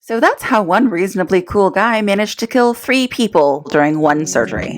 So that's how one reasonably cool guy managed to kill 3 people during one surgery.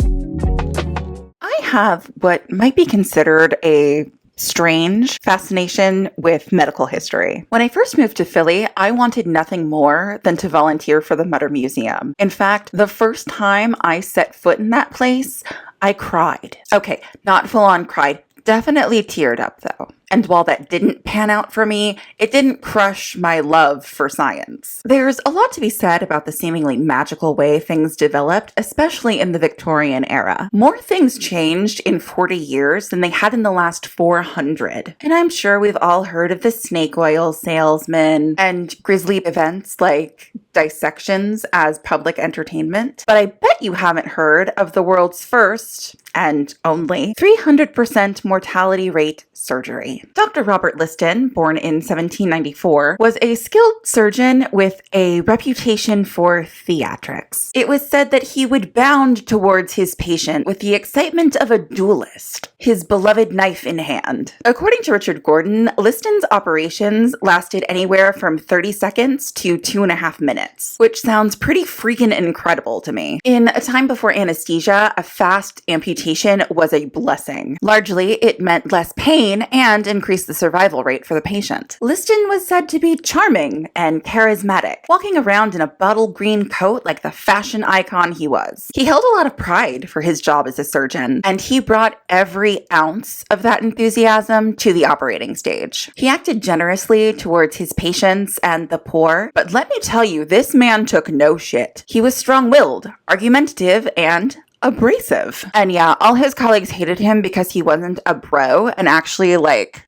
I have what might be considered a strange fascination with medical history. When I first moved to Philly, I wanted nothing more than to volunteer for the Mutter Museum. In fact, the first time I set foot in that place, I cried. Okay, not full on cried. Definitely teared up though. And while that didn't pan out for me, it didn't crush my love for science. There's a lot to be said about the seemingly magical way things developed, especially in the Victorian era. More things changed in 40 years than they had in the last 400. And I'm sure we've all heard of the snake oil salesman and grisly events like dissections as public entertainment. But I bet you haven't heard of the world's first and only 300% mortality rate surgery. Dr. Robert Liston, born in 1794, was a skilled surgeon with a reputation for theatrics. It was said that he would bound towards his patient with the excitement of a duelist, his beloved knife in hand. According to Richard Gordon, Liston's operations lasted anywhere from 30 seconds to 2.5 minutes, which sounds pretty freaking incredible to me. In a time before anesthesia, a fast amputation was a blessing. Largely, it meant less pain and increased the survival rate for the patient. Liston was said to be charming and charismatic, walking around in a bottle green coat like the fashion icon he was. He held a lot of pride for his job as a surgeon, and he brought every ounce of that enthusiasm to the operating stage. He acted generously towards his patients and the poor, but let me tell you, this man took no shit. He was strong-willed, argumentative, and abrasive. And yeah, all his colleagues hated him because he wasn't a bro and actually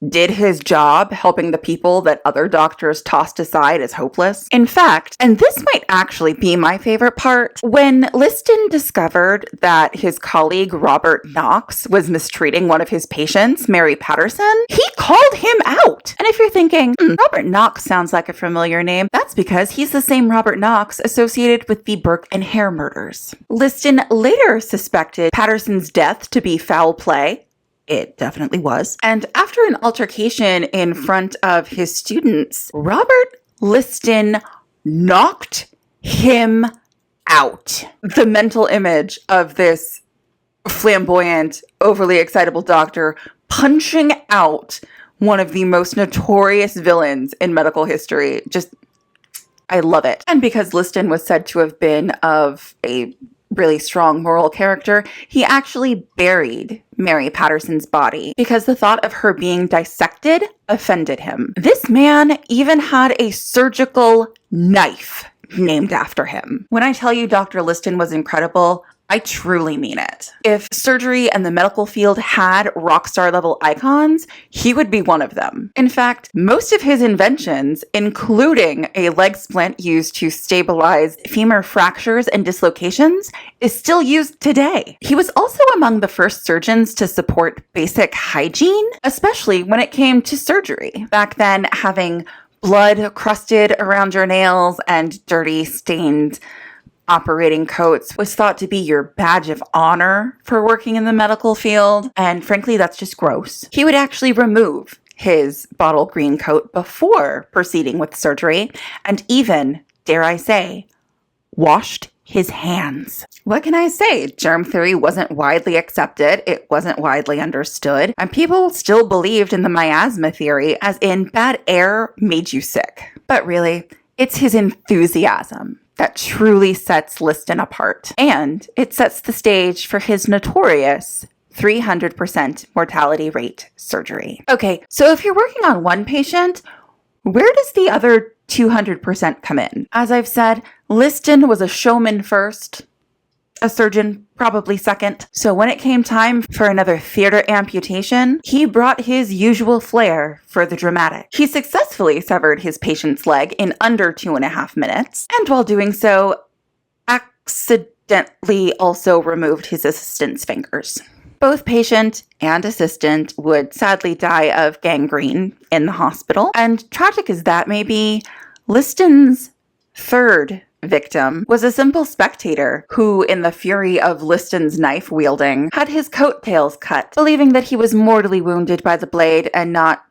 did his job helping the people that other doctors tossed aside as hopeless. In fact, and this might actually be my favorite part, when Liston discovered that his colleague Robert Knox was mistreating one of his patients, Mary Patterson, he called him out. And if you're thinking, Robert Knox sounds like a familiar name, that's because he's the same Robert Knox associated with the Burke and Hare murders. Liston later suspected Patterson's death to be foul play. It definitely was. And after an altercation in front of his students, Robert Liston knocked him out. The mental image of this flamboyant, overly excitable doctor punching out one of the most notorious villains in medical history. I love it. And because Liston was said to have been of a really strong moral character, he actually buried Mary Patterson's body because the thought of her being dissected offended him. This man even had a surgical knife named after him. When I tell you Dr. Liston was incredible, I truly mean it. If surgery and the medical field had rock star level icons, he would be one of them. In fact, most of his inventions, including a leg splint used to stabilize femur fractures and dislocations, is still used today. He was also among the first surgeons to support basic hygiene, especially when it came to surgery. Back then, having blood crusted around your nails and dirty, stained operating coats was thought to be your badge of honor for working in the medical field, and frankly, that's just gross. He would actually remove his bottle green coat before proceeding with surgery, and even, dare I say, washed his hands. What can I say? Germ theory wasn't widely accepted, it wasn't widely understood, and people still believed in the miasma theory, as in bad air made you sick. But really, it's his enthusiasm that truly sets Liston apart. And it sets the stage for his notorious 300% mortality rate surgery. Okay, so if you're working on one patient, where does the other 200% come in? As I've said, Liston was a showman first, a surgeon probably second. So when it came time for another theater amputation, he brought his usual flair for the dramatic. He successfully severed his patient's leg in under 2.5 minutes, and while doing so, accidentally also removed his assistant's fingers. Both patient and assistant would sadly die of gangrene in the hospital, and tragic as that may be, Liston's third victim was a simple spectator who, in the fury of Liston's knife wielding, had his coattails cut, believing that he was mortally wounded by the blade and not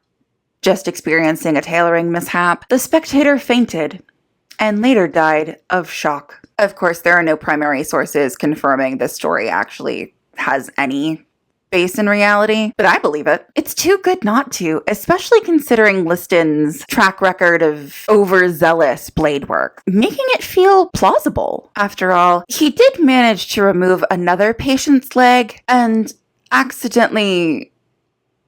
just experiencing a tailoring mishap. The spectator fainted and later died of shock. Of course, there are no primary sources confirming this story actually has any base in reality, but I believe it. It's too good not to, especially considering Liston's track record of overzealous blade work, making it feel plausible. After all, he did manage to remove another patient's leg and accidentally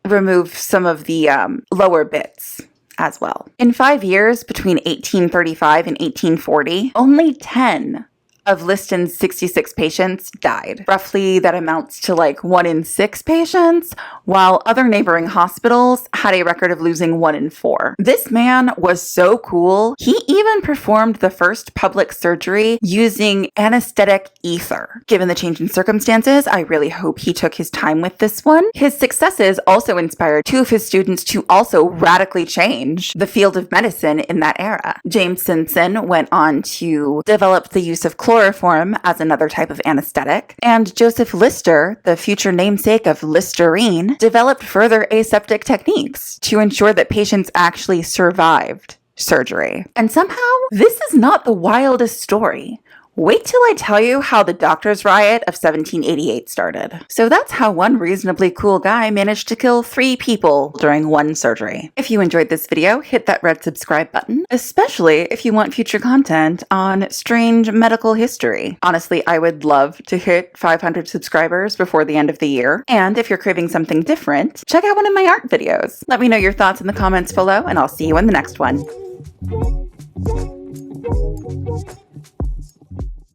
remove some of the lower bits as well. In 5 years, between 1835 and 1840, only 10 of Liston's 66 patients died. Roughly, that amounts to like 1 in 6 patients, while other neighboring hospitals had a record of losing 1 in 4. This man was so cool, he even performed the first public surgery using anesthetic ether. Given the change in circumstances, I really hope he took his time with this one. His successes also inspired 2 of his students to also radically change the field of medicine in that era. James Simpson went on to develop the use of chloroform as another type of anesthetic, and Joseph Lister, the future namesake of Listerine, developed further aseptic techniques to ensure that patients actually survived surgery. And somehow, this is not the wildest story. Wait till I tell you how the doctors' riot of 1788 started. So that's how one reasonably cool guy managed to kill 3 people during one surgery. If you enjoyed this video, hit that red subscribe button, especially if you want future content on strange medical history. Honestly, I would love to hit 500 subscribers before the end of the year. And if you're craving something different, check out one of my art videos. Let me know your thoughts in the comments below, and I'll see you in the next one.